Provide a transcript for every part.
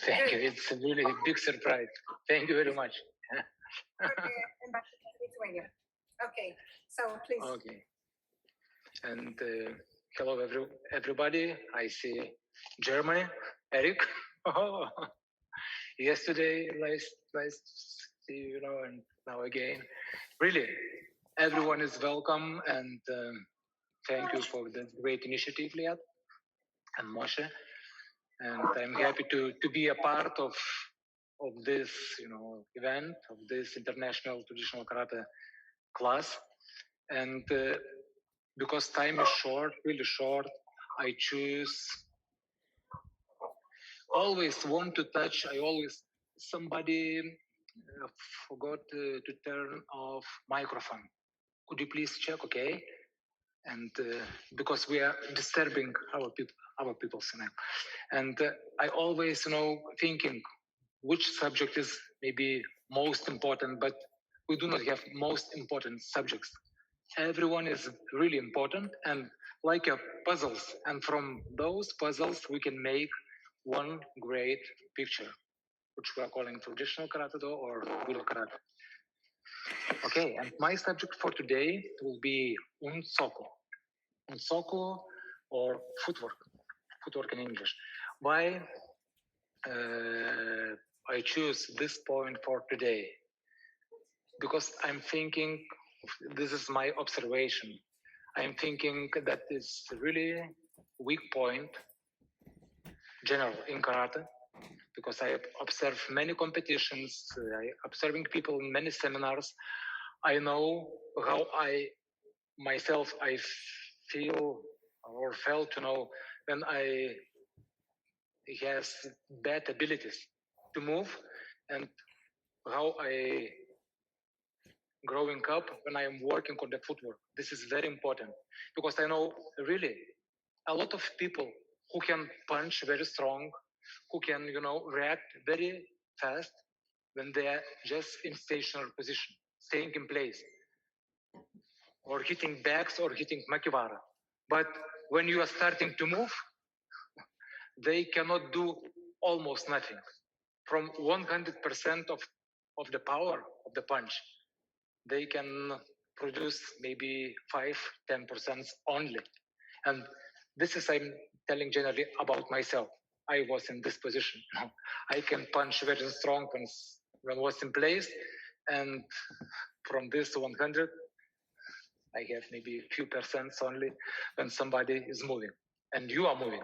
Thank you. It's a really big surprise. Thank you very much. Lithuania. Okay, so please. Okay. And hello, everybody. I see Germany, Eric. Oh, yesterday, nice to see you know, and now again. Really, everyone is welcome, and thank you for the great initiative, Liat and Moshe. And I'm happy to be a part of this, you know, event, of this international traditional karate class. And because time is short, really short, I choose. Always want to touch. Somebody forgot to turn off microphone. Could you please check? Okay. And because we are disturbing our people, and I always, you know, thinking which subject is maybe most important, but we do not have most important subjects. Everyone is really important, and like puzzles, and from those puzzles we can make one great picture, which we are calling traditional karate or Budo karate. Okay, and my subject for today will be unsoku. Unsoku or footwork in English. Why I choose this point for today? Because I'm thinking, this is my observation. I'm thinking that it's really weak point, general in karate, because I observe many competitions, I observing people in many seminars. I know how I feel or felt, you know, when I has bad abilities to move, and how I growing up when I am working on the footwork. This is very important because I know really a lot of people who can punch very strong, who can, you know, react very fast when they are just in stationary position, staying in place, or hitting backs or hitting makiwara. But when you are starting to move, they cannot do almost nothing. From 100% of the power of the punch, they can produce maybe 5-10% only. And this is, I'm telling generally about myself. I was in this position. I can punch very strong when I was in place, and from this 100, I have maybe a few percent only when somebody is moving and you are moving.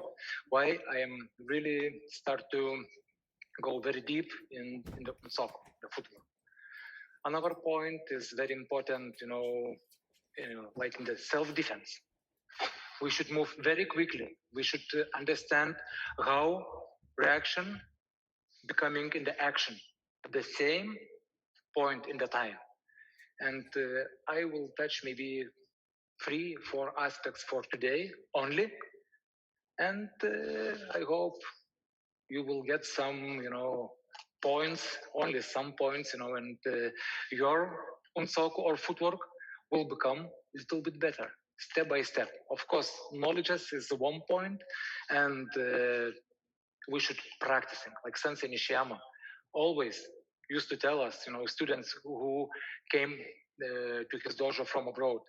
Why I am really start to go very deep in the soccer, the football. Another point is very important, you know, like in the self-defense. We should move very quickly. We should understand how reaction becoming in the action at the same point in the time. And I will touch maybe 3-4 aspects for today only. And I hope you will get some, you know, points, only some points, you know, and your unsoku or footwork will become a little bit better, step by step. Of course, knowledge is one point, and we should practice it. Like Sensei Nishiyama always used to tell us, you know, students who came to his dojo from abroad,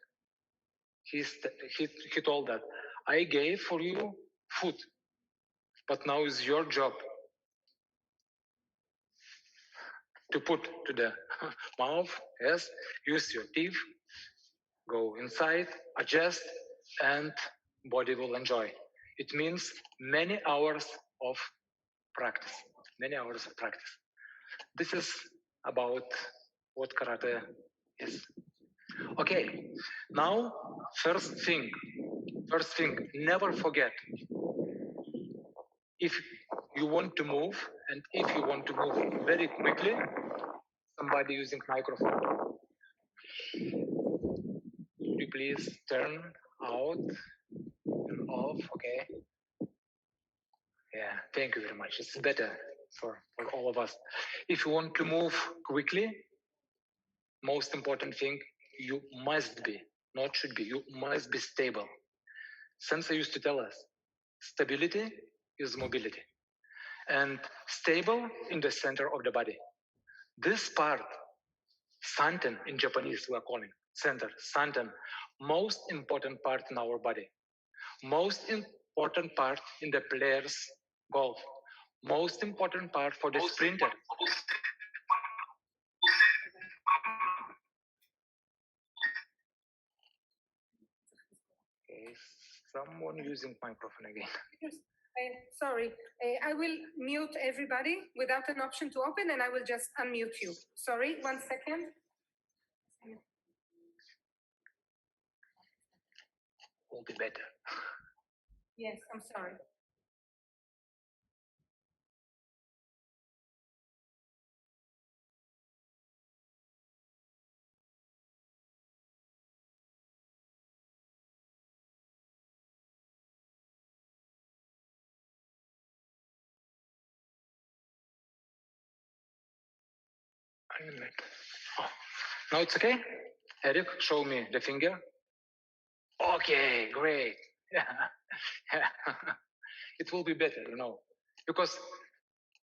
he told that, I gave for you food, but now is your job to put to the mouth, yes, use your teeth, go inside, adjust, and body will enjoy. It means many hours of practice, This is about what karate is. Okay, now first thing, never forget, if you want to move, and if you want to move very quickly, somebody using microphone, could you please turn out, turn off, okay? Yeah, thank you very much. It's better for all of us. If you want to move quickly, most important thing, you must be, not should be, you must be stable. Sensei used to tell us, stability is mobility. and stable in the center of the body. This part, santen in Japanese, we are calling center, santen, most important part in our body, most important part in the player's golf, most important part for the sprinter. Okay, someone using microphone again. Sorry, I will mute everybody without an option to open, and I will just unmute you. Sorry, 1 second. Will be better. Yes, I'm sorry. Oh, now it's okay? Eric, show me the finger. Okay, great. It will be better, because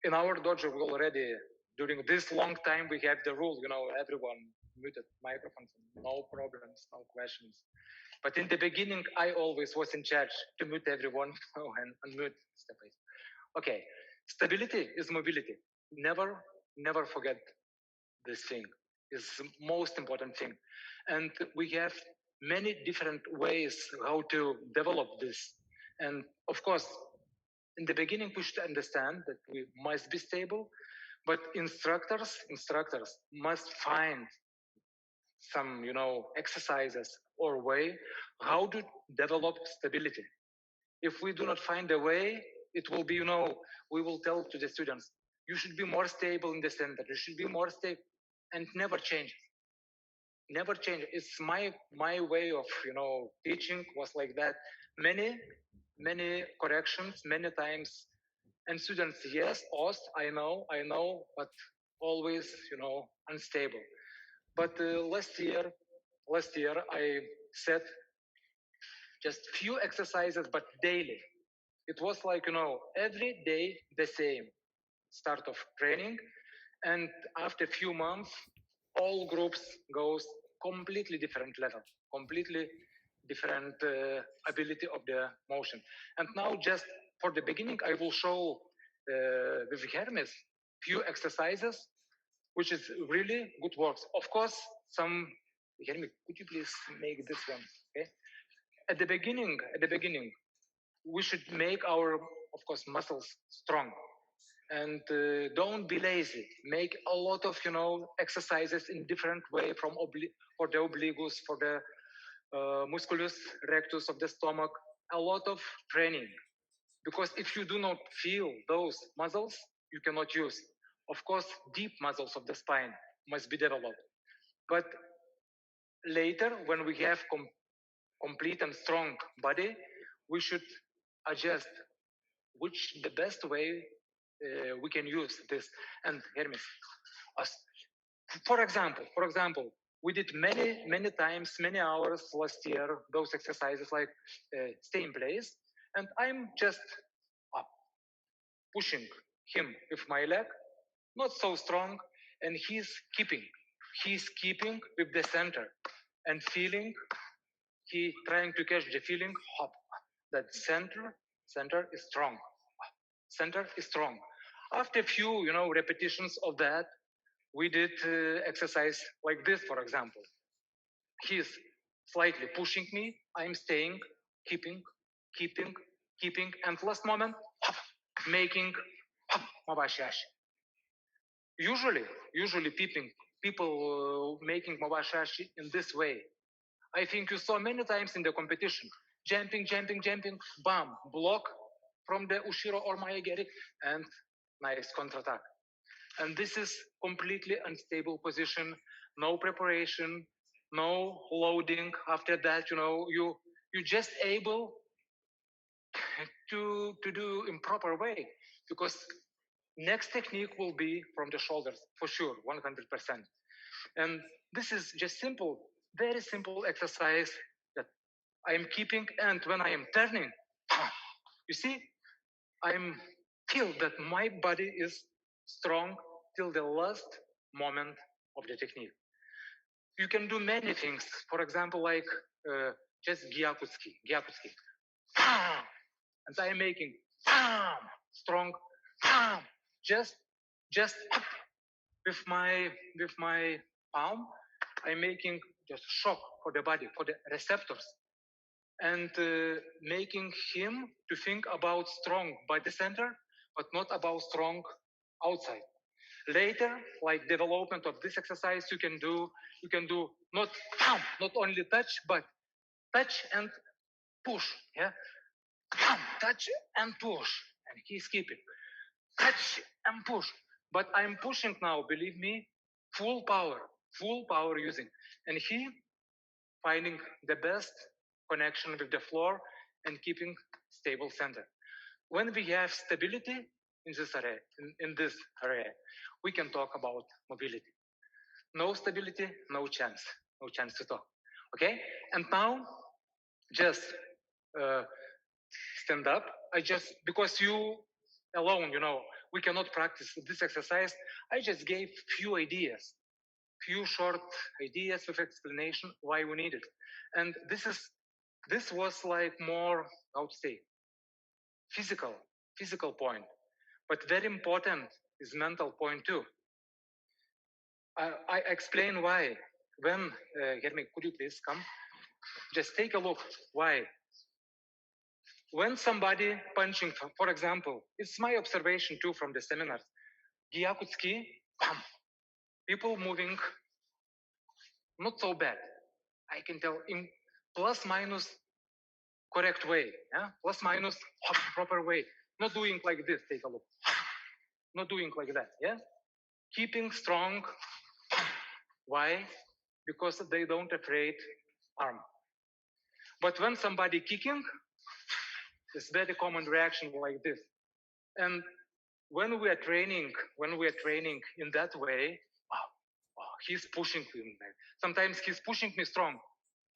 in our dojo we already, during this long time, we have the rule, everyone muted microphones, no problems, no questions. But in the beginning, I always was in charge to mute everyone and unmute step by step. Okay, stability is mobility. Never forget this thing. Is the most important thing. And we have many different ways how to develop this. And of course, in the beginning, we should understand that we must be stable, but instructors must find some, exercises or way how to develop stability. If we do not find a way, it will be, we will tell to the students, you should be more stable in the center. You should be more stable, and never change. Never change. It's my way of, teaching was like that. Many corrections, many times, and students, yes, I know, but always, unstable. But last year, I said just few exercises, but daily. It was like, every day the same start of training. And after a few months, all groups goes completely different level, completely different ability of the motion. And now just for the beginning, I will show with Hermes few exercises, which is really good works. Of course, Hermes, could you please make this one? Okay. At the beginning, we should make our, of course, muscles strong, and don't be lazy. Make a lot of, exercises in different way for the obliques, for the musculus rectus of the stomach, a lot of training. Because if you do not feel those muscles, you cannot use. Of course, deep muscles of the spine must be developed. But later, when we have complete and strong body, we should adjust which the best way we can use this. And Hermes, for example, we did many times, many hours last year, those exercises like stay in place, and I'm just pushing him with my leg, not so strong, and he's keeping with the center and feeling, he trying to catch the feeling, hop, that center is strong. Center is strong. After a few, repetitions of that, we did exercise like this, for example. He's slightly pushing me. I'm staying, keeping, and last moment, making mabashashi. Usually people making mabashashi in this way. I think you saw many times in the competition, jumping, bam, block from the Ushiro or Maegeri, and nice counterattack. And this is completely unstable position, no preparation, no loading. After that, you just able to do in proper way, because next technique will be from the shoulders for sure, 100%. And this is just simple, very simple exercise that I am keeping, and when I am turning, you see, I'm feel that my body is strong till the last moment of the technique. You can do many things. For example, like just gyakutsuki. And I'm making strong, just with my palm. I'm making just shock for the body, for the receptors, and making him to think about strong body center, but not about strong outside. Later, like development of this exercise, you can do not only touch, but touch and push. Yeah, touch and push, and he's keeping touch and push. But I'm pushing now, believe me, full power using, and he finding the best connection with the floor and keeping stable center. When we have stability in this area, we can talk about mobility. No stability, no chance to talk. Okay, and now just stand up. I just, because you alone, we cannot practice this exercise. I just gave few short ideas with explanation why we need it. And this was like more, how to say, physical point, but very important is mental point too. I explain why. When Hermik, could you please come? Just take a look. Why? When somebody punching, for example, it's my observation too from the seminars. Gyakutsuki, people moving not so bad. I can tell in plus minus correct way, yeah? Plus minus proper way. Not doing like this, take a look. Not doing like that, yeah? Keeping strong. Why? Because they don't afraid arm. But when somebody kicking, it's very common reaction like this. And when we are training in that way, he's pushing me. Sometimes he's pushing me strong,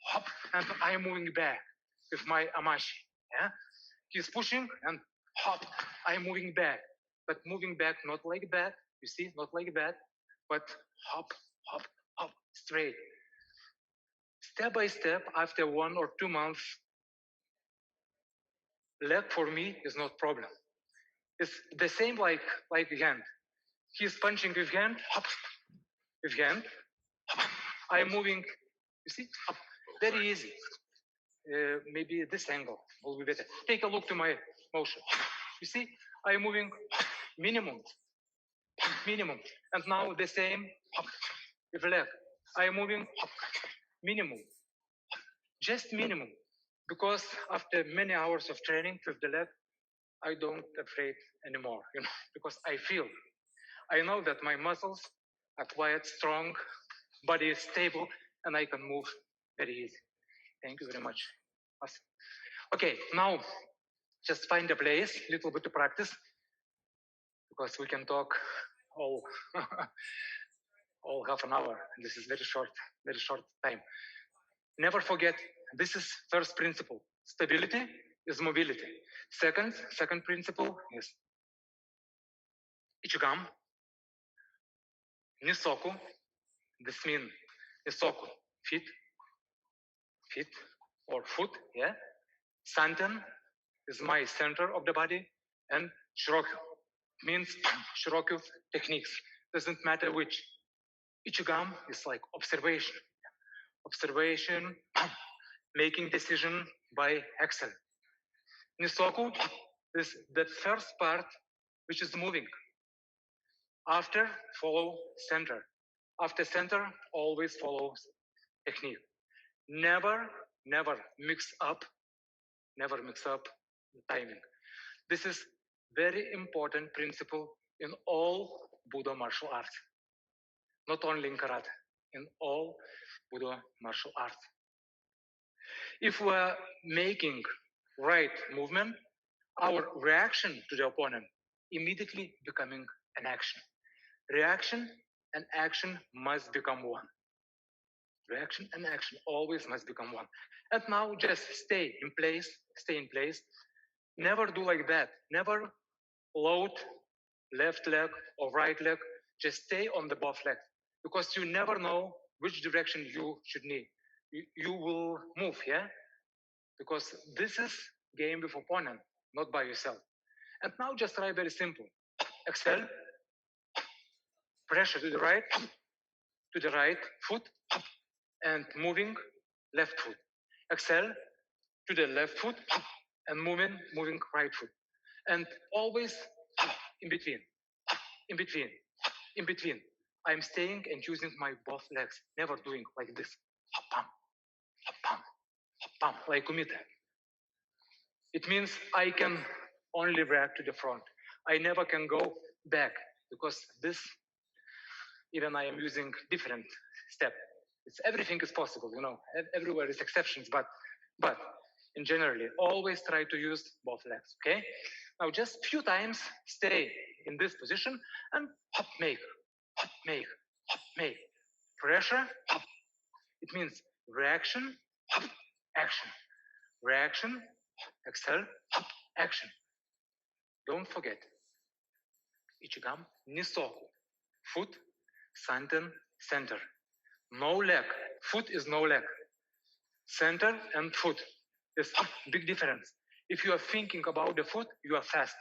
hop, and I'm moving back with my amashi. Yeah, he's pushing and hop, I'm moving back, but moving back not like that. You see, not like that, but hop, hop, hop, straight. Step by step, after 1 or 2 months, leg for me is not problem. It's the same like hand. He's punching with hand, hop, with hand. Hop. I'm moving, you see, up. Very easy. Maybe this angle will be better. Take a look to my motion. You see, I'm moving minimum. And now the same with leg. I'm moving minimum. Just minimum. Because after many hours of training with the leg, I don't afraid anymore, because I know that my muscles are quite strong, body is stable, and I can move very easy. Thank you very much. Awesome. Okay, now just find a place, little bit to practice, because we can talk all half an hour. This is very short time. Never forget, this is first principle. Stability is mobility. Second principle is ichigam, nisoku. This means nisoku, feet or foot, yeah. Santen is my center of the body, and shirokyu means shirokyu techniques. Doesn't matter which. Ichigam is like observation, making decision by Excel. Nisoku is the first part which is moving. After, follow center. After center, always follows technique. Never mix up the timing. This is very important principle in all Budo martial arts. Not only in karate, in all Budo martial arts. If we are making right movement, our reaction to the opponent immediately becoming an action. Reaction and action must become one. Reaction and action always must become one. And now just stay in place. Never do like that. Never load left leg or right leg, just stay on the both legs, because you never know which direction you should need. You will move, yeah? Because this is game with opponent, not by yourself. And now just try very simple. Exhale, pressure to the right foot, and moving left foot. Exhale to the left foot and moving right foot. And always in between, in between, in between. I'm staying and using my both legs, never doing like this. Pump, pump, pump, like kumite. It means I can only react to the front. I never can go back, because this, even I am using different step. Everything is possible, everywhere is exceptions, but in generally, always try to use both legs, okay? Now just few times stay in this position and hop, make, hop, make, hop, make. Pressure, hop. It means reaction, hop, action. Reaction, exhale, hop, action. Don't forget. Ichigam, niso. Foot, santen, center. No leg. Foot is no leg. Center and foot. There's a big difference. If you are thinking about the foot, you are fast.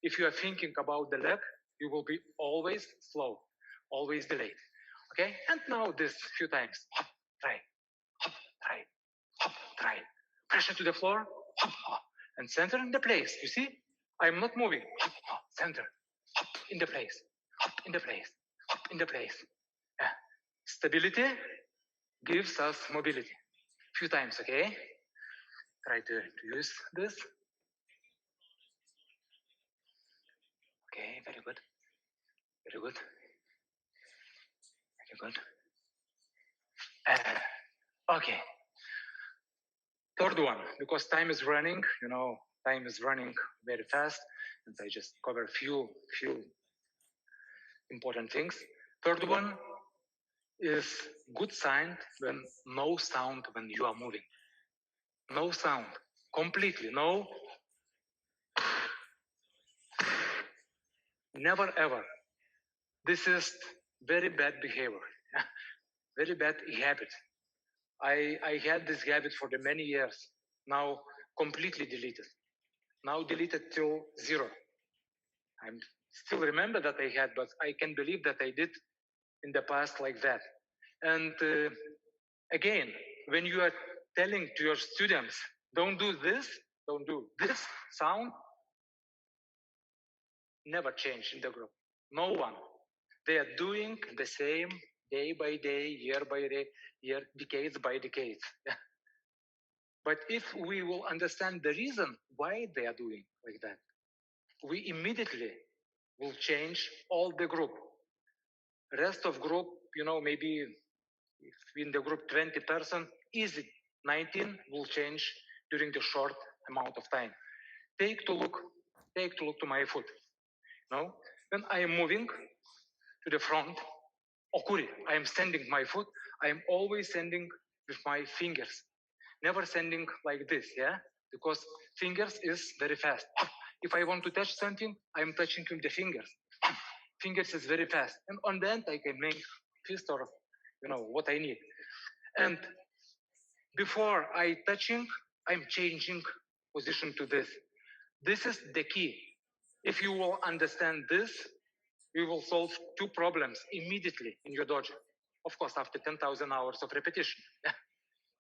If you are thinking about the leg, you will be always slow, always delayed. Okay? And now this few times. Hop, try, hop, try, hop, try. Pressure to the floor, hop, hop, and center in the place. You see? I'm not moving. Hop, hop, center, hop, in the place, hop, in the place, hop, in the place. Stability gives us mobility. Few times, okay? Try to use this. Okay, very good. Very good. Very good. Okay. Third one, because time is running, time is running very fast, and I just cover a few important things. Third one is good sign when no sound when you are moving. No sound, completely, no. Never ever. This is very bad behavior, very bad habit. I had this habit for the many years. Now completely deleted. Now deleted till 0. I still remember that I had, but I can believe that I did in the past like that. And again, when you are telling to your students, don't do this sound, never change in the group. No one. They are doing the same day by day, year by year, decades by decades. But if we will understand the reason why they are doing like that, we immediately will change all the group. Rest of group, maybe if in the group 20 person, easy 19 will change during the short amount of time. Take to look to my foot. When I am moving to the front, okuri, I am sending my foot, I am always sending with my fingers. Never sending like this, yeah? Because fingers is very fast. If I want to touch something, I am touching with the fingers. Fingers is very fast. And on the end, I can make fist or, what I need. And before I touching, I'm changing position to this. This is the key. If you will understand this, you will solve 2 problems immediately in your dojo. Of course, after 10,000 hours of repetition.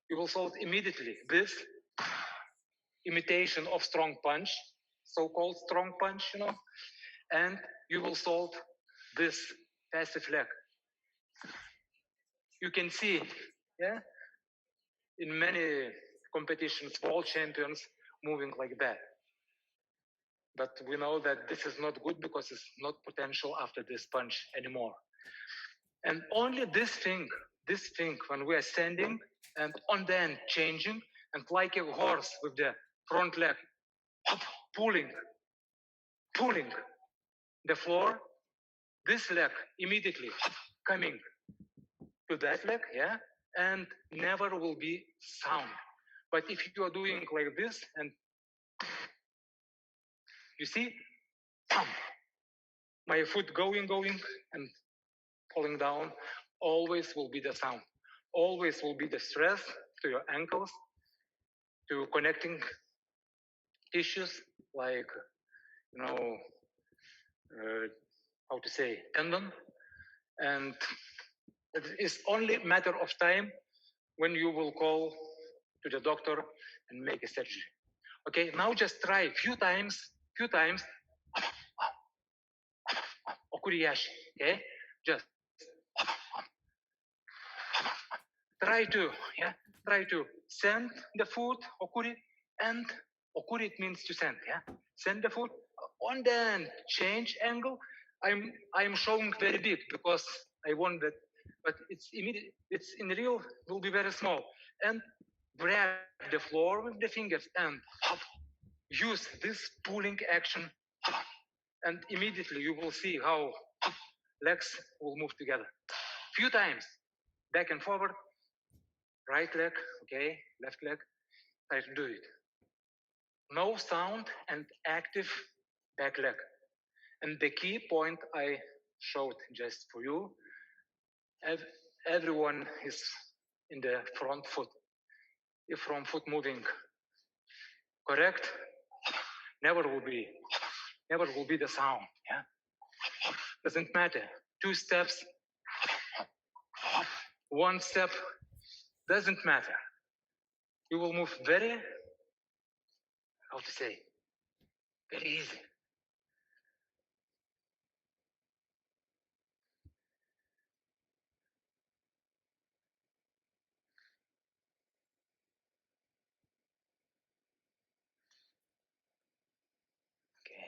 You will solve immediately this imitation of strong punch, so-called strong punch, and you will solve this passive leg. You can see, yeah, in many competitions, world champions moving like that. But we know that this is not good because it's not potential after this punch anymore. And only this thing, when we are standing and on the end changing, and like a horse with the front leg, pulling the floor, this leg immediately coming to that leg, yeah, and never will be sound. But if you are doing like this, and you see, my foot going, and falling down, always will be the sound. Always will be the stress to your ankles, to connecting tissues like, you know, how to say, tendon. And it is only a matter of time when you will call to the doctor and make a surgery. Okay, now just try a few times, okuriyashi, okay? Just try to send the food, okuri, and okuri it means to send, yeah? Send the food, and then change angle. I'm showing very big because I want that, but it's immediate, it's in real, will be very small. And grab the floor with the fingers and use this pulling action, and immediately you will see how legs will move together. Few times, back and forward, right leg, okay, left leg, try to do it. No sound and active back leg. And the key point I showed just for you, everyone is in the front foot. If front foot moving correct, never will be the sound, yeah? Doesn't matter. 2 steps, 1 step, doesn't matter. You will move very, how to say, very easy.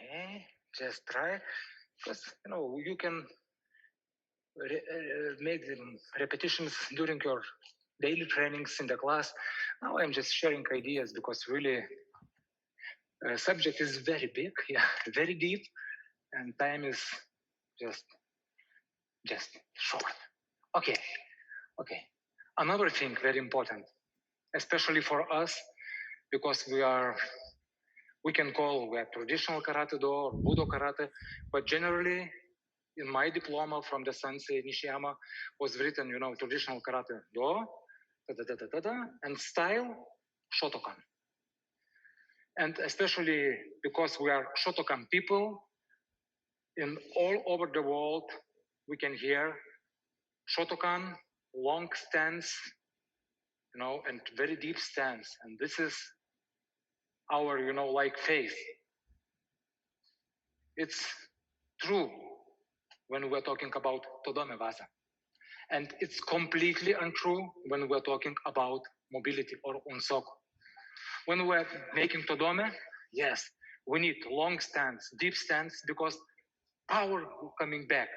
Okay, just try, because you can make the repetitions during your daily trainings in the class. Now I'm just sharing ideas because really subject is very big, yeah, very deep, and time is just short. Okay. Another thing very important, especially for us, because we can call we are traditional karate do or Budo karate, but generally in my diploma from the sensei Nishiyama was written, traditional karate do, and style Shotokan. And especially because we are Shotokan people, in all over the world, we can hear Shotokan, long stance, and very deep stance. And this is our, like faith. It's true when we're talking about Todome Vasa. And it's completely untrue when we're talking about mobility or unsoku. When we're making Todome, yes, we need long stance, deep stance, because power coming back.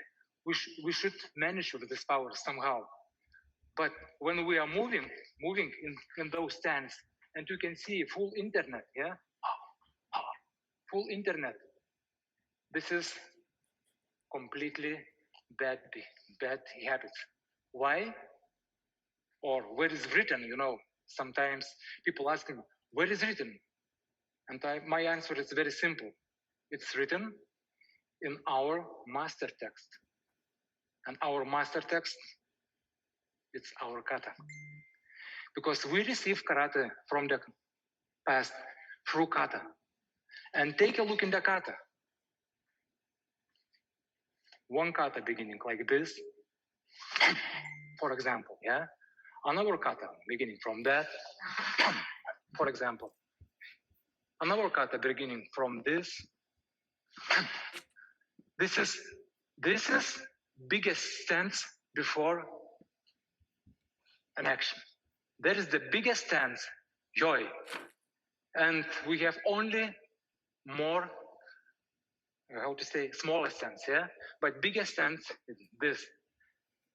We should manage with this power somehow. But when we are moving in those stance, and you can see full internet, yeah? Full internet. This is completely bad habits. Why? Or where is written, Sometimes people ask me, where is written? And my answer is very simple. It's written in our master text. And our master text, it's our kata. Because we receive karate from the past through kata. And take a look in the kata. One kata beginning like this, for example, yeah? Another kata beginning from that, for example. Another kata beginning from this. This is biggest stance before an action. That is the biggest stance, joy. And we have only more, smaller stance, yeah? But biggest stance is this.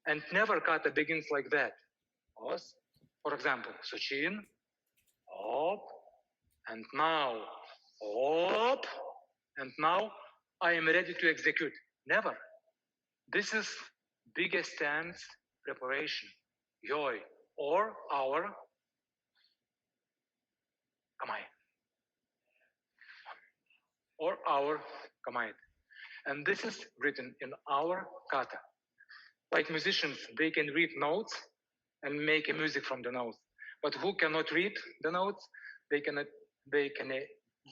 And never kata begins like that. For example, Suchin, up, and now, up, and now I am ready to execute. Never. This is biggest stance preparation, joy, or our kamai. Or our kamai. And this is written in our kata. Like musicians, they can read notes and make a music from the notes. But who cannot read the notes,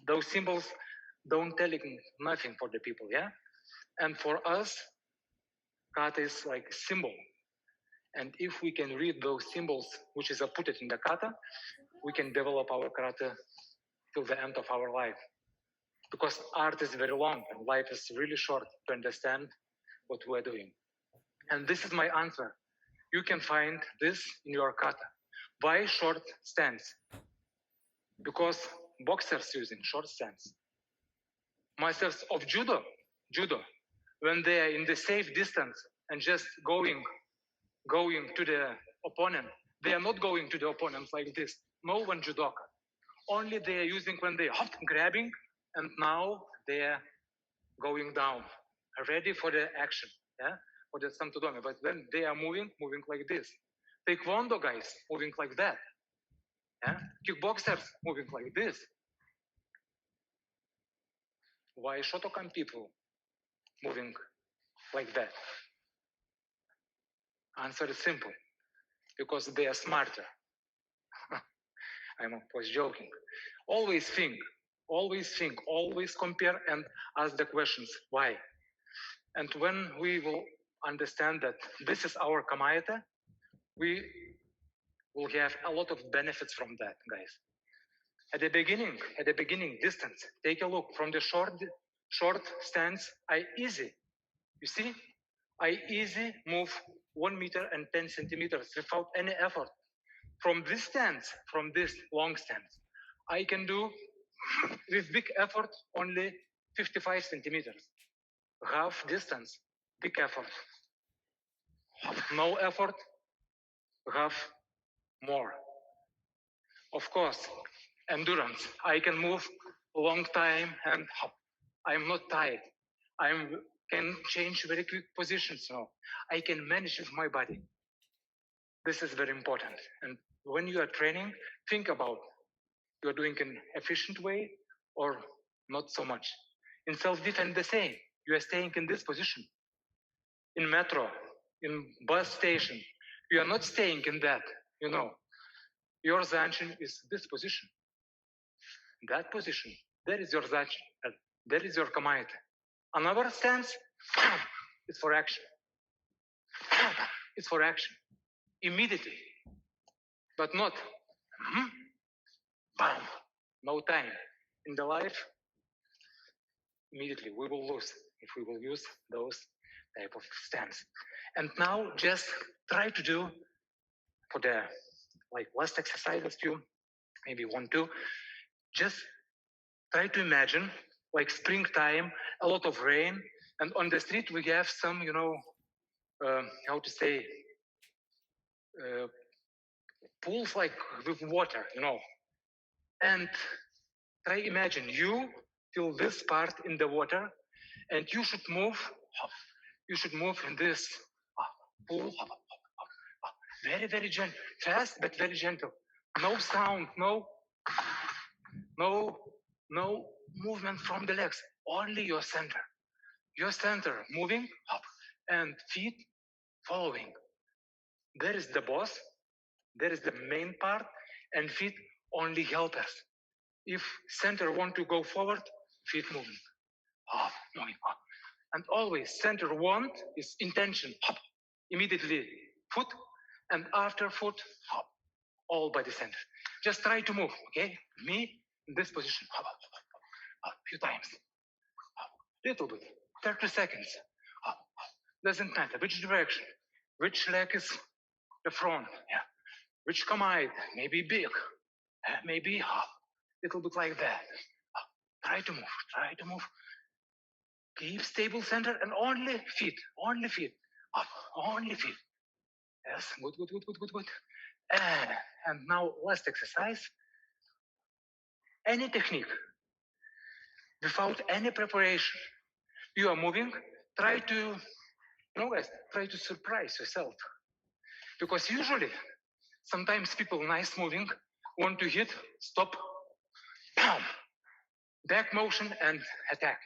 those symbols don't tell nothing for the people, yeah? And for us, kata is like symbol. And if we can read those symbols, which is put it in the kata, we can develop our kata till the end of our life. Because art is very long and life is really short to understand what we're doing. And this is my answer. You can find this in your kata. Why short stance? Because boxers using short stance. Masters of judo, when they are in the safe distance and just going to the opponent, they are not going to the opponent like this. No one judoka. Only they are using when they are grabbing, and now they are going down, ready for the action, yeah, for the santodomi. But when they are moving like this. Taekwondo guys moving like that. Yeah? Kickboxers moving like this. Why Shotokan people moving like that? Answer is simple. Because they are smarter. I was joking. Always think, always compare and ask the questions, why? And when we will understand that this is our kamaita, we will have a lot of benefits from that, guys. At the beginning, distance, take a look from the short stance, I easy move 1 meter and 10 centimeters without any effort. From this stance, from this long stance, I can do with big effort only 55 centimeters. Half distance, big effort. No effort, half more. Of course, endurance. I can move a long time and I'm not tired. I can change very quick positions now. I can manage with my body. This is very important. And when you are training, think about you're doing an efficient way or not so much. In self-defense, the same. You are staying in this position. In metro, in bus station, you are not staying in that, Your zanchin is this position. That position, there is your zanchin, there is your kamaita. Another stance is for action. It's for action. Immediately. But not bam, no time. In the life, immediately we will lose if we will use those type of stance. And now just try to do for the last exercises you maybe want to, just try to imagine springtime, a lot of rain, and on the street we have some, pools with water, And try imagine you till this part in the water, and you should move in this pool, very, very gentle, fast but very gentle. No sound, no movement from the legs, only your center. Your center moving up and feet following. There is the boss, there is the main part, and feet only helpers. If center want to go forward, feet moving, up, moving up. And always center want is intention, up, immediately foot, and after foot, up, all body center. Just try to move, okay? Me in this position, up, few times, little bit, 30 seconds, up. Doesn't matter which direction, which leg is the front, yeah. Which kamaita, maybe big, maybe half, little bit like that. Try to move. Keep stable center and only feet, up, only feet. Yes, good. And now last exercise. Any technique, without any preparation, you are moving, try to surprise yourself. Because usually, sometimes people nice moving, want to hit, stop, bam, back motion and attack.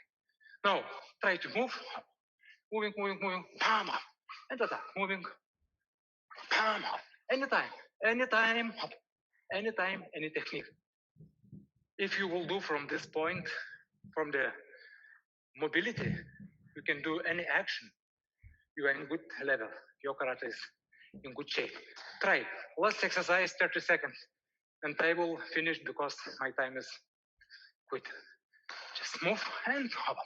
Now, try to move. Moving, moving, moving. Palm up. And attack. Moving. Palm up. Anytime. Anytime. Anytime. Any technique. If you will do from this point, from the mobility, you can do any action. You are in good level. Your karate is in good shape. Try. Last exercise, 30 seconds. And I will finish because my time is quit. Just move and hop.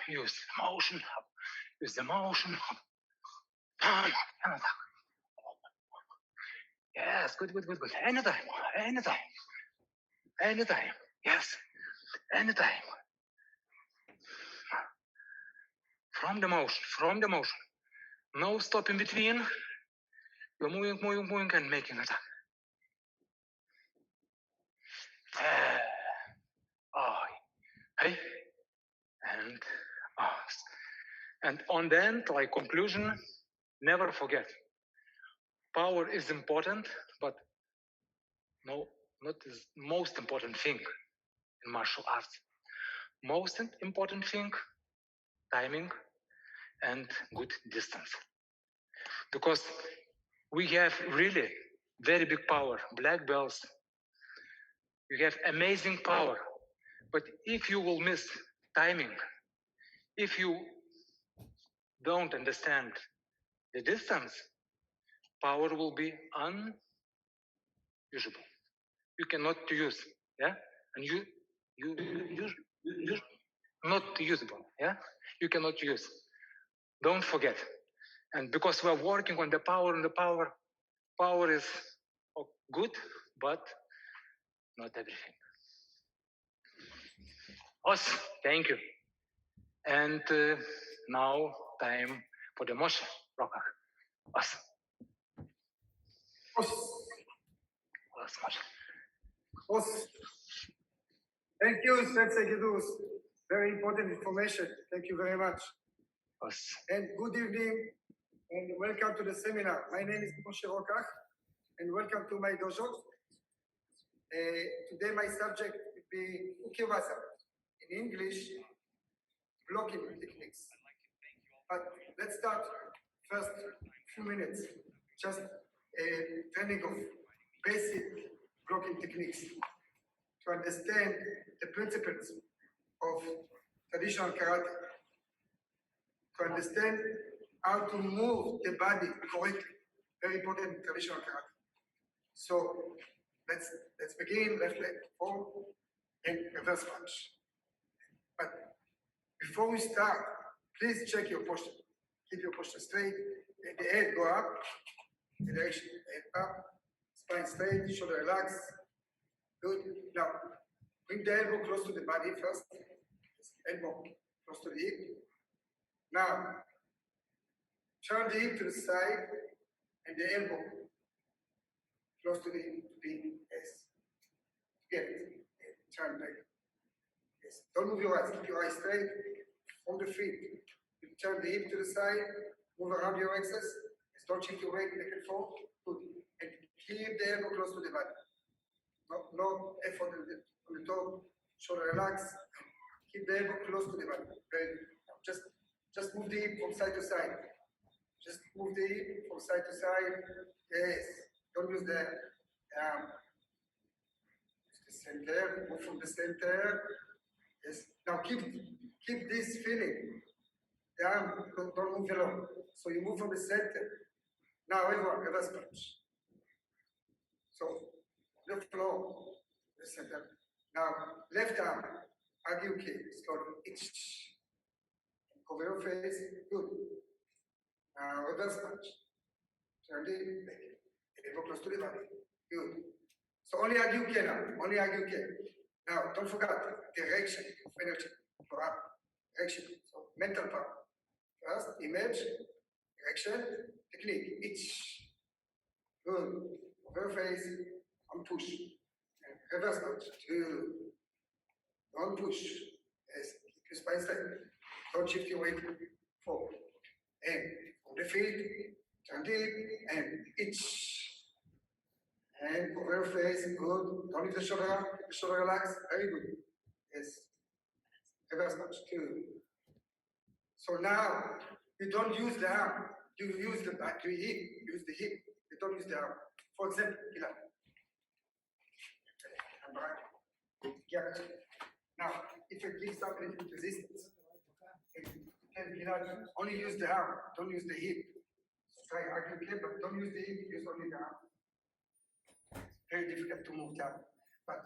Use motion. Use the motion. And attack. Yes, good, good, good, good. Anytime, anytime, anytime. Yes, anytime. From the motion. No stop in between. You're moving, moving, moving, and making attack. Hey, and and on the end, like conclusion, never forget. Power is important, but no, not the most important thing in martial arts. Most important thing, timing and good distance. Because we have really very big power, black belts. You have amazing power. But if you will miss timing, if you don't understand the distance, power will be unusable. You cannot use, yeah? And you not usable, yeah? You cannot use. Don't forget. And because we're working on the power, and the power is good, but not everything. Awesome, thank you. And now time for the Moshe Rokach. Awesome. Awesome. Thank you, Sensei Gidus. Very important information. Thank you very much. Awesome. And good evening, and welcome to the seminar. My name is Moshe Rokach, and welcome to my dojo. Today my subject will be Ukiwasa. In English, blocking techniques. But let's start first few minutes, just a training of basic blocking techniques to understand the principles of traditional karate, to understand how to move the body correctly. Very important in traditional karate. So let's begin left leg forward and reverse punch. But before we start, please check your posture. Keep your posture straight. Let the head go up. The direction, head up. Spine straight, shoulder relax. Good. Now, bring the elbow close to the body first. Elbow close to the hip. Now, turn the hip to the side and the elbow close to the yes. Get it. Turn back. Yes. Don't move your eyes. Keep your eyes straight from the feet. You turn the hip to the side. Move around your axis. Yes. Don't shift your weight back and forth. Good. And keep the elbow close to the body. No effort on the top. Shoulder relax. Keep the elbow close to the body. Very good. Just move the hip from side to side. Just move the hip from side to side. Yes. Don't use the center. Move from the center. Yes. Now keep this feeling. The arm don't move along. So you move from the center. Now everyone reverse punch. So the floor, the center. Now left arm, argue kick, slowly. Itch. Cover your face. Good. Now reverse punch. Turn it back. Elbow close to the body. Good. So only argue can now. Only argue can. Now don't forget direction of energy for up. Direction. So mental power. First, image, direction, technique. Itch. Good. Over face, and push. And reverse punch. Two. Don't push. Yes. Keep your spine straight. Don't shift your weight forward. And on the feet, turn deep and itch. And over your face, good. Don't leave the shoulder up. Keep the shoulder relaxed. Very good. Yes. reverse punch, 2. So now, you don't use the arm, you use the back, you use the hip, you don't use the arm. For example, now, if it gives up a little bit resistance, only use the arm, don't use the hip. Try arguably, but don't use the hip, use only the arm. Very difficult to move down. But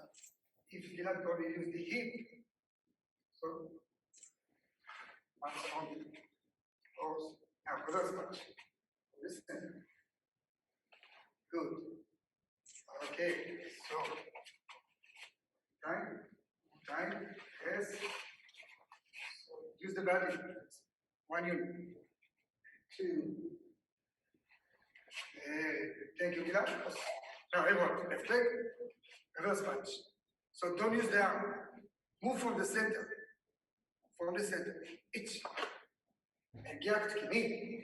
if you not going to use the hip, so one strong goes. Now reverse punch. Listen. Good. Okay, so time, yes. So use the body. 1 unit. 2. Thank you, Gila. Now everyone, left leg, reverse punch. So don't use the arm. Move from the center. From the center. Itch. And get to knee.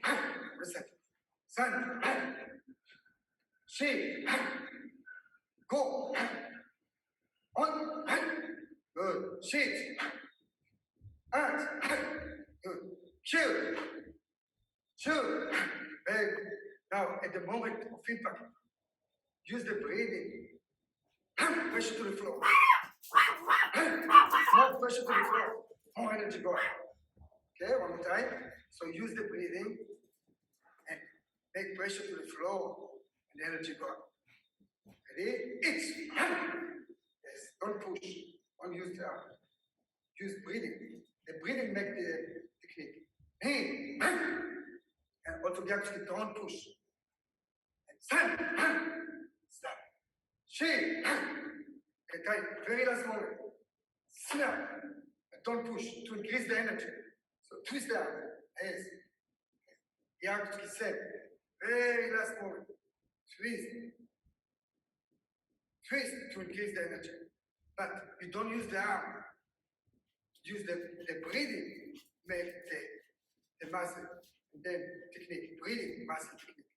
Reset. Sun. She. Go. On. Good. Sheet. And. Good. Chill. Chill. Very good. Now, at the moment of impact, use the breathing. Pressure to the floor. More pressure to the floor. More energy going. Okay, one more time. So use the breathing and make pressure to the floor and energy going. Ready? It's. Yes, don't push. Don't use the arm. Use breathing. The breathing make the technique. Hey. And also actually don't push. And stand. Stop. She. Okay, time. Very last moment. Snap. And don't push to increase the energy. So twist the arm. Yes. The arm to set. Very last moment. Twist. Twist to increase the energy. But you don't use the arm. Use the breathing. Make the muscle. And then technique. Breathing, muscle technique.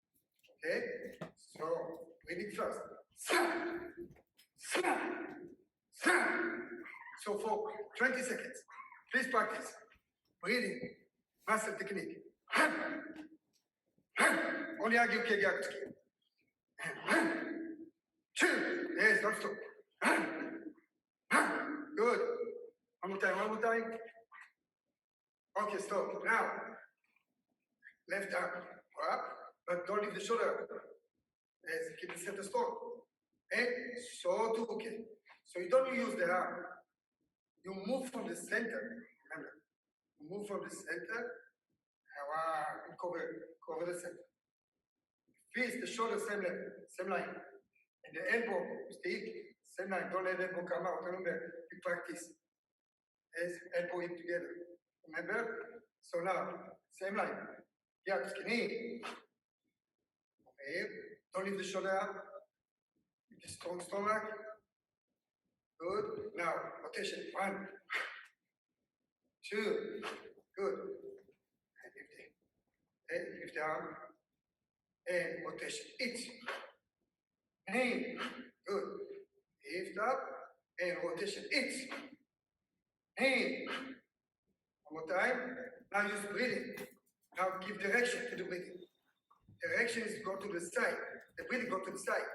Okay? So breathing first. So for 20 seconds, please practice breathing, muscle technique. Only argue Kegiakutsuki. Yes, don't stop. Good. One more time. Okay, stop. Now, left arm up, but don't leave the shoulder. Yes, keep the center strong. And so too, okay. So you don't use the arm. You move from the center. Remember, you move from the center. And cover the center. Fist, the shoulder, same line. And the elbow, stick, same line. Don't let the elbow come out. Remember, we practice. Yes, elbow hip together. Remember? So now, same line. Yeah, knee. Okay. Don't leave the shoulder up. With a strong stomach. Good. Now, rotation. 1, 2. Good. And lift the arm. And rotation. It. Knee. Good. Lift up. And rotation. It. Knee. One more time. Now use breathing. Now give direction to the breathing. Direction is go to the side. The breathing go to the side.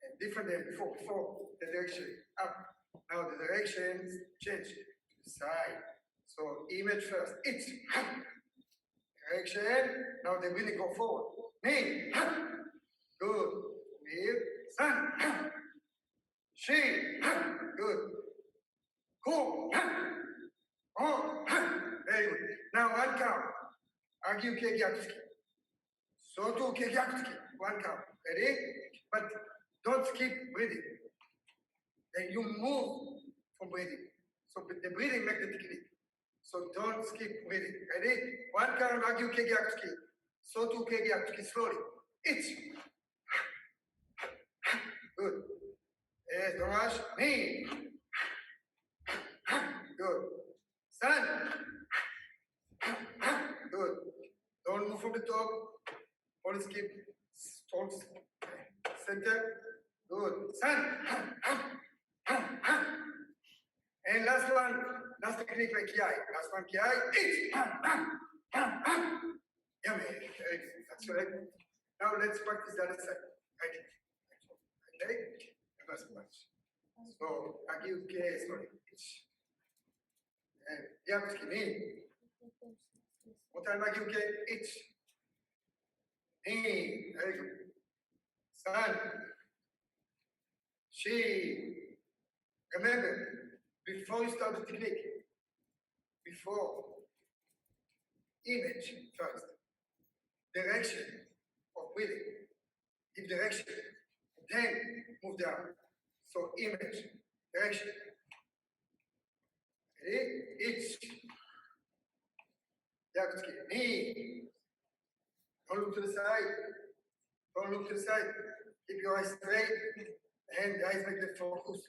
And different than before. Before the direction up. Now the direction change to the side. So image first. It's direction. Now the breathing go forward. Knee. Good. With sun. She. Good. Go. Oh. Very good. Now 1 count. Argue Kegiakutsuki. So do Kegiakutsuki. 1 count. Ready? But don't skip breathing. Then you move from breathing. So the breathing makes the technique. So don't skip breathing. Ready? 1 count. Argue Kegiakutsuki. So do Kegiakutsuki slowly. It's good. Yes, don't rush. Knee. Good. Sun. Good. Don't move from the top. Only skip. Strong center. Good. Sun. And last technique like ki. Last one ki. Each. Yummy. That's right. Now let's practice the other side. Right leg, never so much. So I give K, sorry. And Yapski knee. What time I give K? Each. Knee. Very good. Sun. She. Remember, before you start the technique, before image first, direction of breathing, give direction, then move down. So image, direction. Ready? Each. Yakutski, knee. Don't look to the side. Don't look to the side. Keep your eyes straight and the eyes make them focus.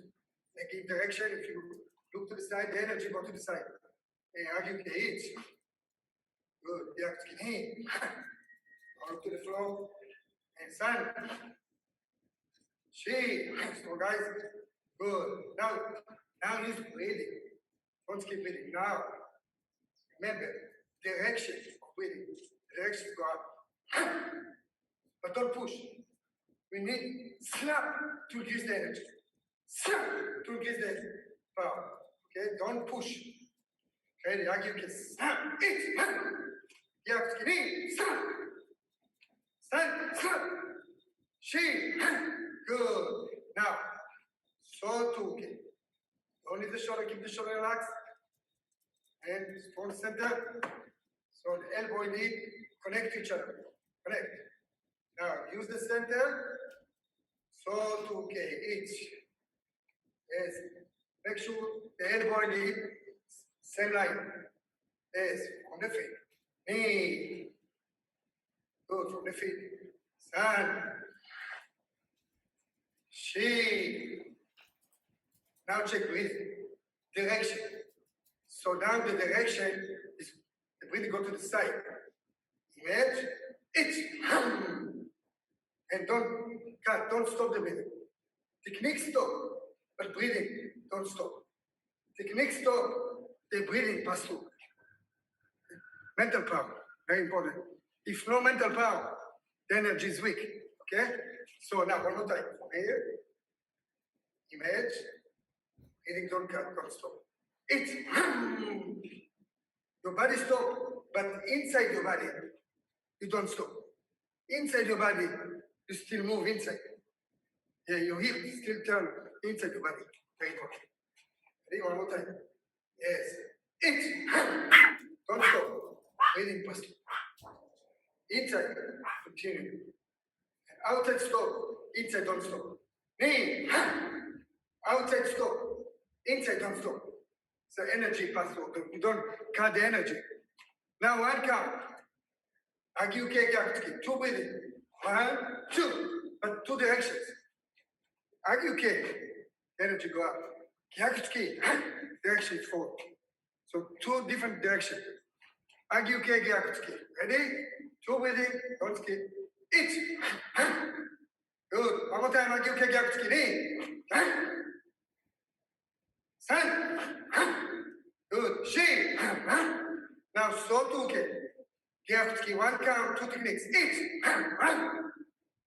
And give direction. If you look to the side, the energy go to the side. And argue the each. Good. Yakutski, knee. Don't look to the floor. And sun. She. So guys, good. Now use breathing. Don't keep breathing. Now, remember, direction of breathing. Direction go up. But don't push. We need slap to increase the energy. Slap to increase the power. Okay, don't push. Okay, the argue can snap. It. You have to get snap. Stand. Slap. She. Good. Now, so too. Okay. Don't leave the shoulder, keep the shoulder relaxed. And strong center. So the elbow and knee connect to each other. Connect. Now use the center. So to okay, each. Yes. Make sure the elbow and knee same line. Yes, from the feet. Knee. Good from the feet. Stand. She. Now check breathing. Direction. So now the direction is the breathing go to the side. Image. It. And don't cut, don't stop the breathing. Technique stop, but breathing don't stop. Technique stop, the breathing pass through. Mental power, very important. If no mental power, the energy is weak. Okay? So now one more time. From here. Image. Breathing don't cut, don't stop. It. Your body stop, but inside your body, you don't stop. Inside your body, you still move inside. Yeah, your hip still turn inside your body. Very important. Ready? One more time. Yes. It. Don't stop. Breathing past. Inside, continue. And outside stop. Inside don't stop. Knee. Outside stop. Inside don't stop. So energy pass through. You don't cut the energy. Now one count. Argue K, two breathing. 1, 2. But two directions. Argue K. Energy go up. Gyakutsky. Direction forward. So two different directions. Argue K, Gyakutsky. Ready? Two breathing. Don't skip. It. Good. One more time. Argue K, Gyakutsky. Knee. Stand. Good. She. Now, so two K. Gyakutsky. One count, two techniques. It.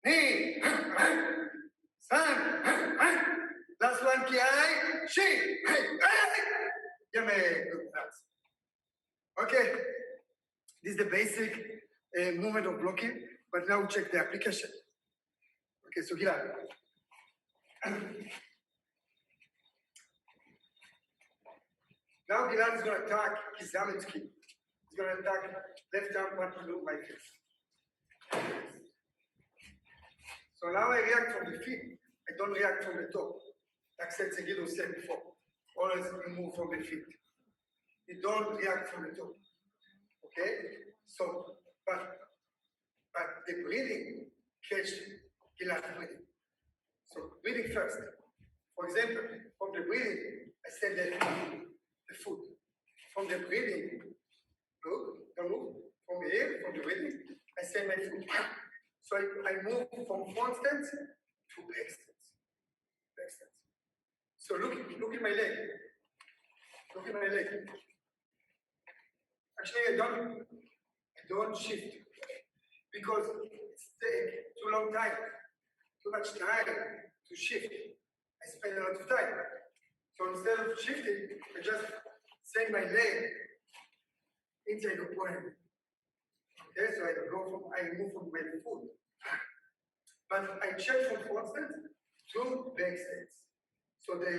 Knee. Stand. Last one. Ki. She. Yummy. Good. That's. Okay. This is the basic movement of blocking, but now we check the application. Okay, so Gilad. Now Gilad is going to attack his Zaminski. He's going to attack left arm, one to look my face. So now I react from the feet. I don't react from the top. Like Setsegido said before. Always you move from the feet. You don't react from the top. Okay? So, but the breathing catch Gilad breathing. So breathing first. For example, from the breathing, I send the foot. From the breathing, look, don't move. From here, from the breathing, I send my foot. So I move from front stance to back stance. Back stance. So look at my leg. Look at my leg. Actually, I don't shift because it's take too long time, too much time to shift. I spend a lot of time. So instead of shifting, I just send my leg inside the point. Okay, so I move from my foot. But I change from front stance to back stance. So the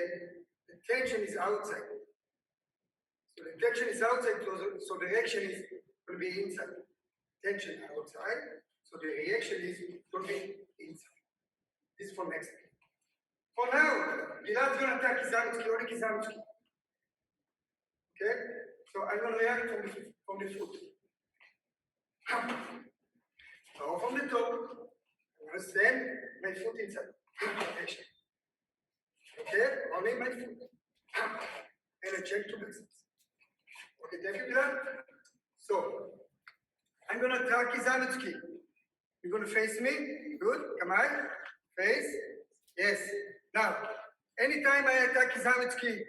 tension is outside. So the tension is outside, so the reaction is will be inside. Tension outside, so the reaction is will be inside. This for next. For now, Gilad's going to attack Kizamitsuki, only Kizamitsuki. Okay? So I'm going to react from the foot. Or from the top, I'm going to send my foot inside. Action. Okay? Only my foot. And I check to distance. Okay, thank you, Gilad. So, I'm going to attack Kizamitsuki. You're going to face me. Good. Come on. Face. Yes. Now, anytime I attack Kizamitsuki,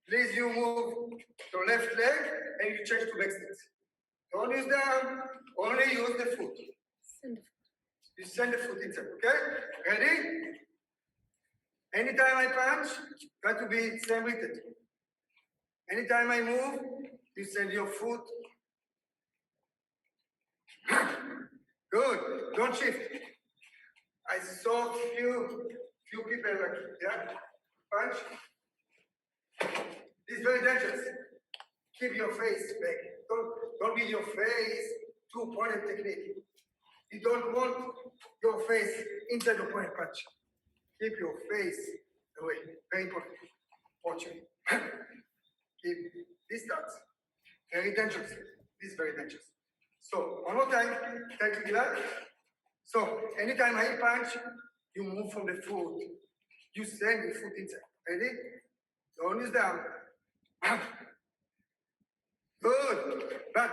please you move to left leg and you change to back stance. Don't use the arm, only use the foot. You send the foot inside, okay? Ready? Anytime I punch, got to be same rhythm. Anytime I move, you send your foot. Good. Don't shift. I saw few people like that. Punch. This is very dangerous. Keep your face back. Don't be your face to point technique. You don't want your face inside the point punch. Keep your face away. Very important. Watch it. Keep distance. Very dangerous. This is very dangerous. So one more time. Thank you, Gilad. So anytime I punch, you move from the foot. You send the foot inside. Ready? Don't use the arm. Good. But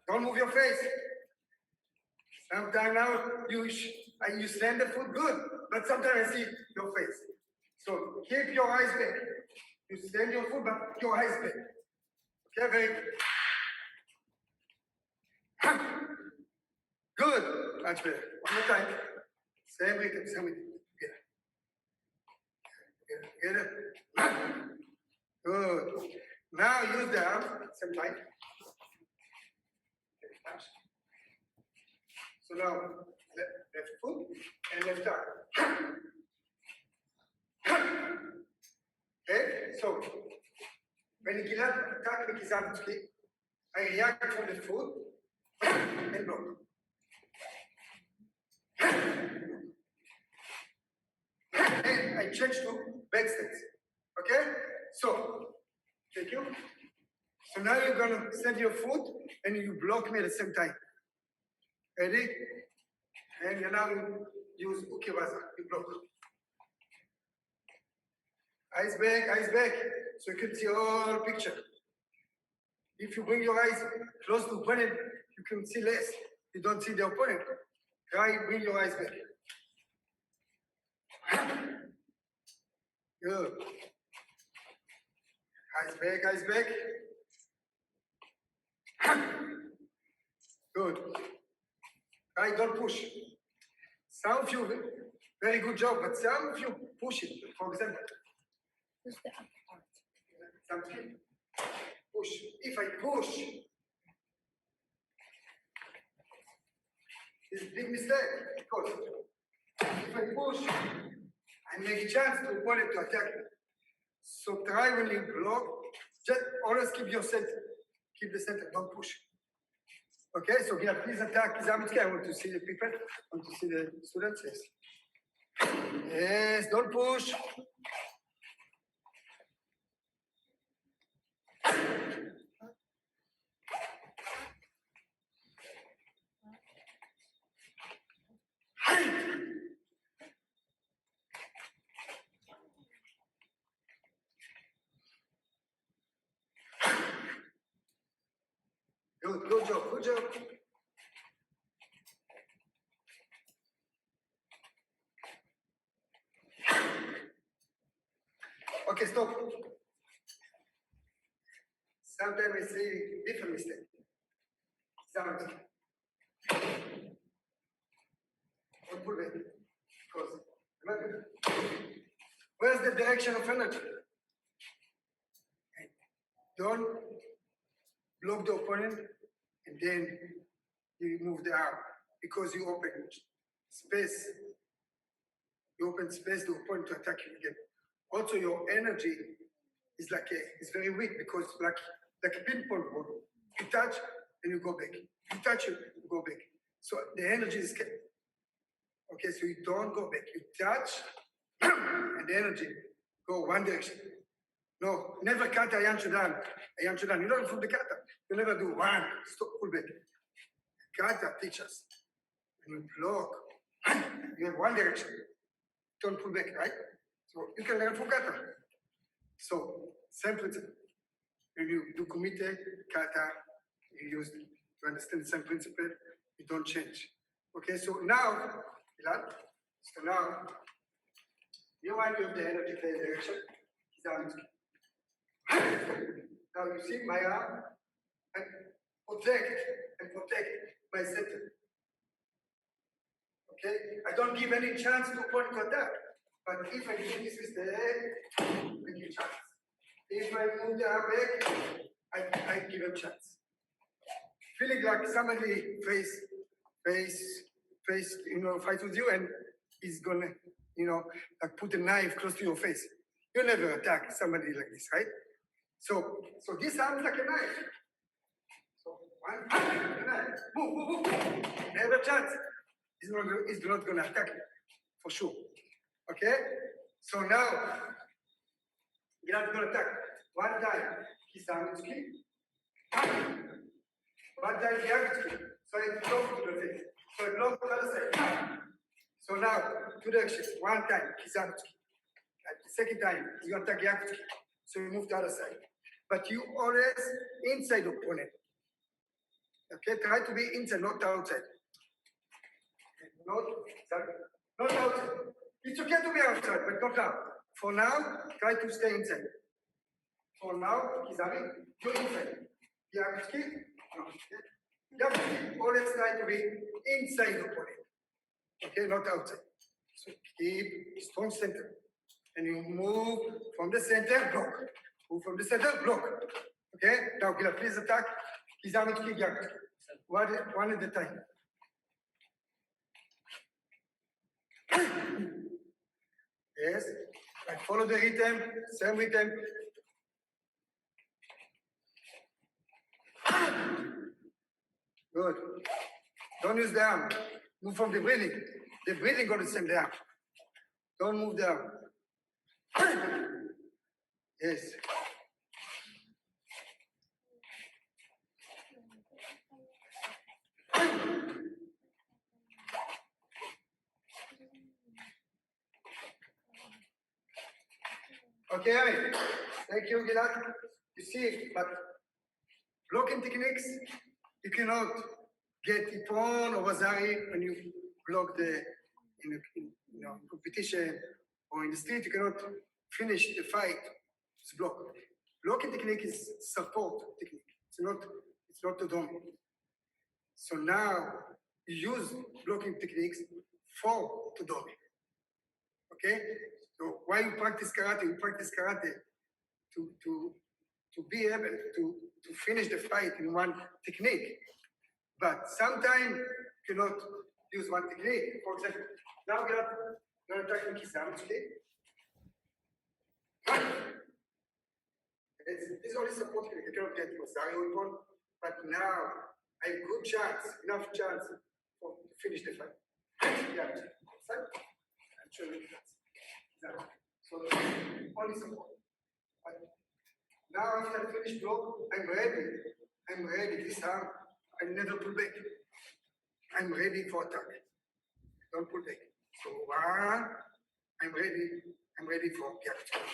don't move your face. Sometimes now you send the foot good, but sometimes I see your face. So keep your eyes back. You send your foot, but your eyes back. Okay, very good. Good. Much better. One more time. Same rhythm, same rhythm. Get it? Good. Now use the arm, same time. So now left foot and left arm. Okay, so when Gilad attacked Kizamitsuki, I react from the foot and block. And I change to back stance. Okay? So, thank you. So now you're gonna send your foot and you block me at the same time. Ready? And you now use ukiwaza, you block. Eyes back, so you can see all picture. If you bring your eyes close to opponent, you can see less. You don't see the opponent. Try bring your eyes back. Good. Eyes back. Good. Right, don't push. Some of you, very good job, but some of you push it, for example. Something. Push. If I push, it's a big mistake, because if I push, I make a chance to opponent to attack me. So try when you block, just always keep your center. Keep the center, don't push. Okay, so here, please attack Kizamitsuki. I want to see the people, I want to see the students. Yes. Yes, don't push. Good job. Okay, stop. Sometimes I say different mistake. Sound. Don't pull back. Because remember, where's the direction of energy? And don't block the opponent and then you move the arm because you open space. You open space to opponent to attack you again. Also, your energy is is very weak because like a ping pong ball. You touch and you go back. You touch it, you go back. So the energy is kept. Okay, so you don't go back. You touch and the energy go one direction. No, never cut a Shotokan. You learn from the kata. You never do one, stop, pull back. Kata teach us. When you block, you have one direction. Don't pull back, right? So you can learn from kata. So, same principle. When you do kumite, kata, you use to understand the same principle, you don't change. Okay, so now, you want to have the energy play direction. Now you see my arm and protect my center. Okay, I don't give any chance to point contact. But if I do this with the head, I give chance. If I move the arm back, I give a chance. Feeling like somebody fight with you and he's gonna, like put a knife close to your face. You never attack somebody like this, right? So this arm is like a knife. So one knife, move. Never a chance. He's not gonna attack you, for sure. Okay? So now, you're not gonna attack. One time, one time, so it blocked to the face. So it blocked to the other side. So now, two directions. One time, Kizamitsuki. At the second time, you attack Yakutsky. So you move to the other side. But you always inside the opponent. Okay, try to be inside, not outside. Not outside. It's okay to be outside, but not now. For now, try to stay inside. For now, Kizami, you're inside. Yakutsky, no. Yakutsky, always try to be inside the opponent. Okay, not outside. So keep strong center. And you move from the center, block. Move from the center, block. Okay, now Gila, please attack. Kizamitsuki, Yakutsky. One at a time. Yes, like follow the rhythm, same rhythm. Good. Don't use the arm. Move from the breathing. The breathing got to send the arm. Don't move the arm. Yes. Okay, thank you, Gilad. You see, but blocking techniques, you cannot get Ippon or Wazari when you block in competition or in the street. You cannot finish the fight. It's block. Blocking technique is support technique. It's not to dominate. So now you use blocking techniques to dominate. Okay. So why you practice karate? You practice karate to be able to finish the fight in one technique. But sometimes you cannot use one technique. For example, now you're attacking Kizamitsuki. It's only support technique. You cannot get Masario Ippon. But now I have good chance, enough chance to finish the fight. I'm sure you can. So only support. But now after I finish block, I'm ready. This arm, I never pull back. I'm ready for attack. Don't pull back. So one, I'm ready for capture.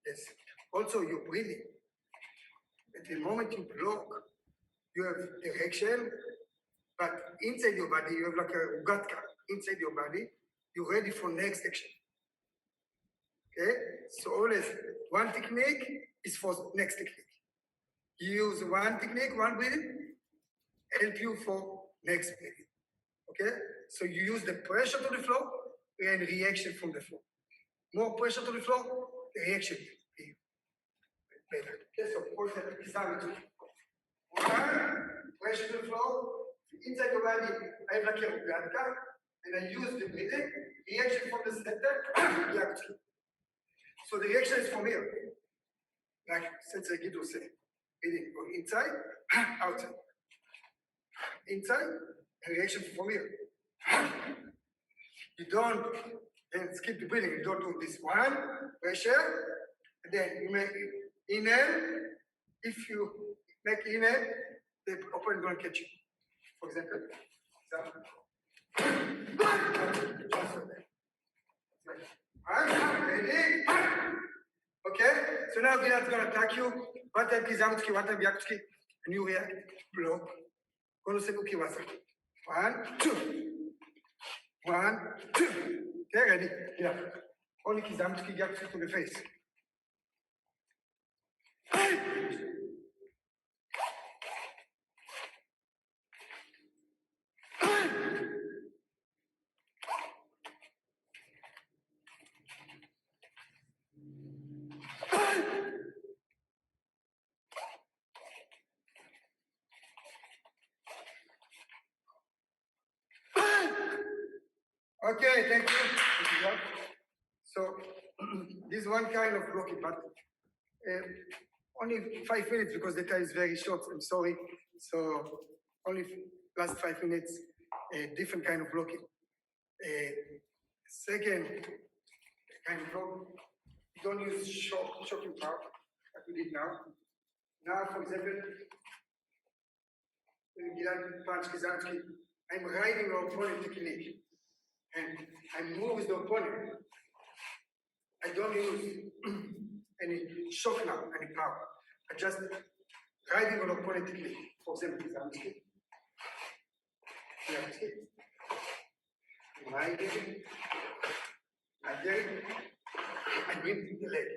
Yes. Also you're breathing. At the moment you block, you have direction, but inside your body, you have like a ugatka. Inside your body, you're ready for next action. Okay, so always one technique is for next technique. You use one technique, one breathing, help you for next breathing. Okay? So you use the pressure to the floor and reaction from the floor. More pressure to the floor, the reaction is better. Okay, so for example, one, pressure to the floor, inside the body, I have like a Uganda, and I use the breathing, reaction from the center, so the reaction is from here. Like since I get to say, breathing go inside, outside. Inside, reaction from here. You don't then skip the breathing, you don't do this one, pressure, and then you make inhale. If you make inhale, the opponent gonna catch you. For example, ready? Okay, so now Gilad gonna attack you. One time Kizamski, one time Yakutski, and you react, block. Gonna say Ukiwasa. 1, 2. 1, 2. Okay, ready? Yeah. Only Kizamski Yakutski to the face. Okay, thank you. So this is one kind of blocking, but only 5 minutes because the time is very short. I'm sorry. So only last 5 minutes, different kind of blocking. Second kind of block, you don't use shocking power like we did now. Now, for example, when Gilad punch Kizanski, I'm riding our opponent technique. And I move with the opponent. I don't use any shock now, any power. I just riding on opponent technique. For example, Kizanski. Riding. I bring the leg.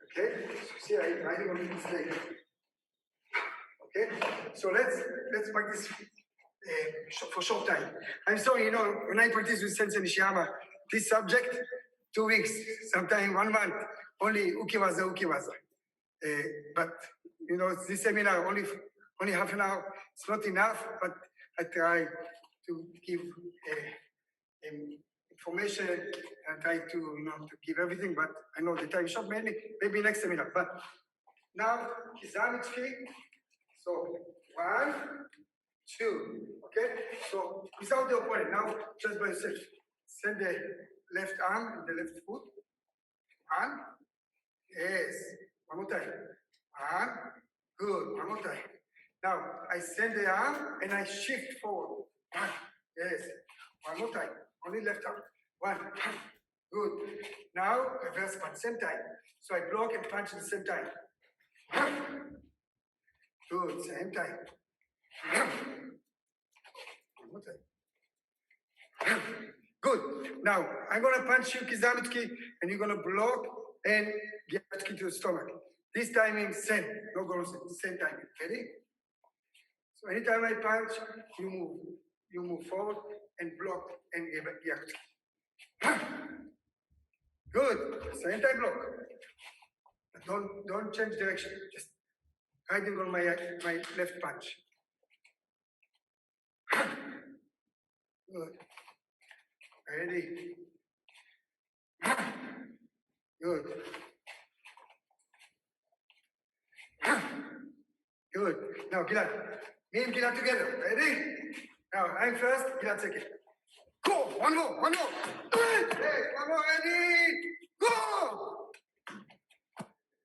Okay? So see, I'm riding on this leg. Okay? So let's practice for short time. I'm sorry, when I practice with Sensei Nishiyama, this subject, 2 weeks, sometimes 1 month, only ukiwaza. But this seminar only half an hour. It's not enough, but I try to give information and try to give everything. But I know the time is short, maybe next seminar. But now Kizanitsuki. So 1, 2. Okay, so without the opponent, now just by yourself. Send the left arm and the left foot. 1. Yes. One more time. 1. Good. One more time. Now I send the arm and I shift forward. 1. Yes. One more time. Only left arm. 1. Good. Now reverse punch. Same time. So I block and punch at the same time. Good. Same time. Good. Now I'm gonna punch you, Kizamitsuki, and you're gonna block and get to the stomach. This timing, same. No go same timing. Ready? So anytime I punch, you move forward and block and give it. Good. Same time block. Don't change direction. Just riding on my left punch. Good. Ready? Good. Good. Now, Gilad. Me and Gilad together. Ready? Now, I'm first, Gilad second. Go! One more! Hey, one more, ready? Go!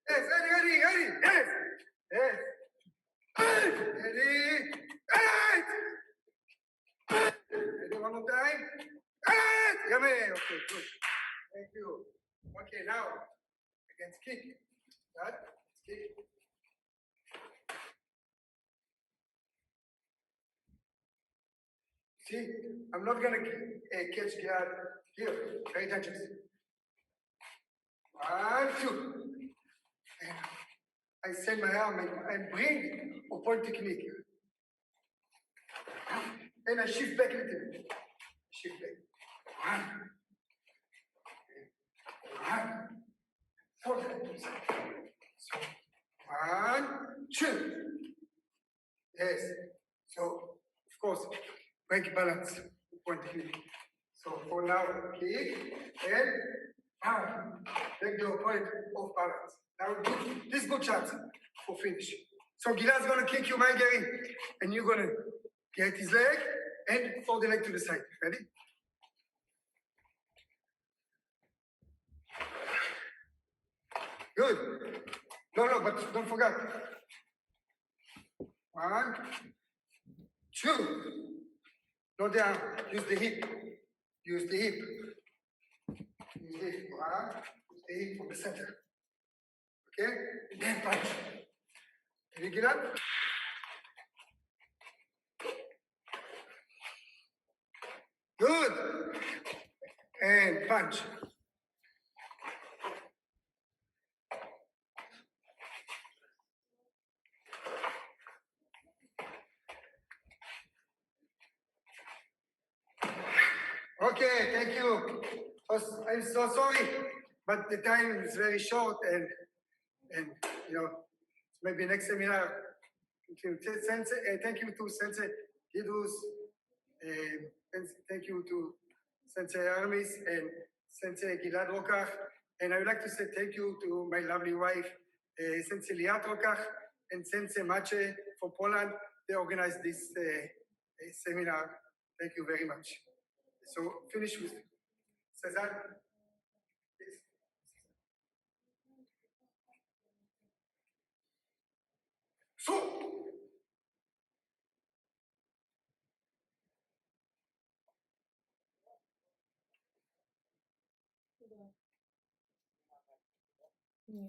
Yes, ready! Yes! Ready? Ready, one more time? Yummy! Okay, good. Thank you. Okay, now, against kick. That, kick. See, I'm not going to catch Gilad here. Pay attention. 1, 2. And I send my arm and bring a point technique. And I shift back a little bit. Shift back. Fold it. So, 1, 2. Yes. So, of course, break balance. Point technique. So, for now, kick and take the point of balance. Now, this is good chance for finish. So, Gilad's going to kick you, my Gary, and you're going to get his leg and fold the leg to the side. Ready? Good. No, but don't forget. 1, 2. Not down. Use the hip. Use the hip. Use the hip. 1. Use the hip from the center. Okay? And then punch. Can you get up? Good. And punch. Okay, thank you. I'm so sorry, but the time is very short, and maybe next seminar. Thank you to Sensei Gidus, and thank you to Sensei Academies and Sensei Gilad Rokach, and I would like to say thank you to my lovely wife, Sensei Liat Rokach, and Sensei Mache from Poland. They organized this seminar. Thank you very much. So finish with Cesar. Please. So.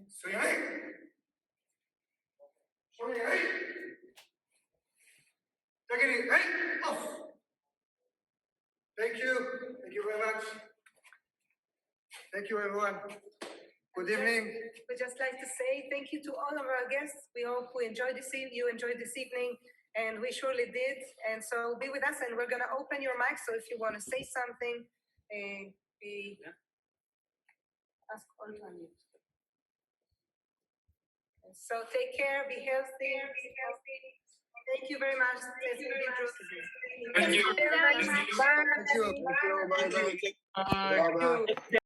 So you're right. So you're right. Take it right off. Thank you. Thank you very much. Thank you, everyone. Good evening. We'd just like to say thank you to all of our guests. We hope you enjoyed this evening, and we surely did. And so be with us, and we're going to open your mic. So if you want to say something, ask all to unmute. So take care, be healthy. Thank you very much. Thank you. Bye. Thank you. Bye. Bye.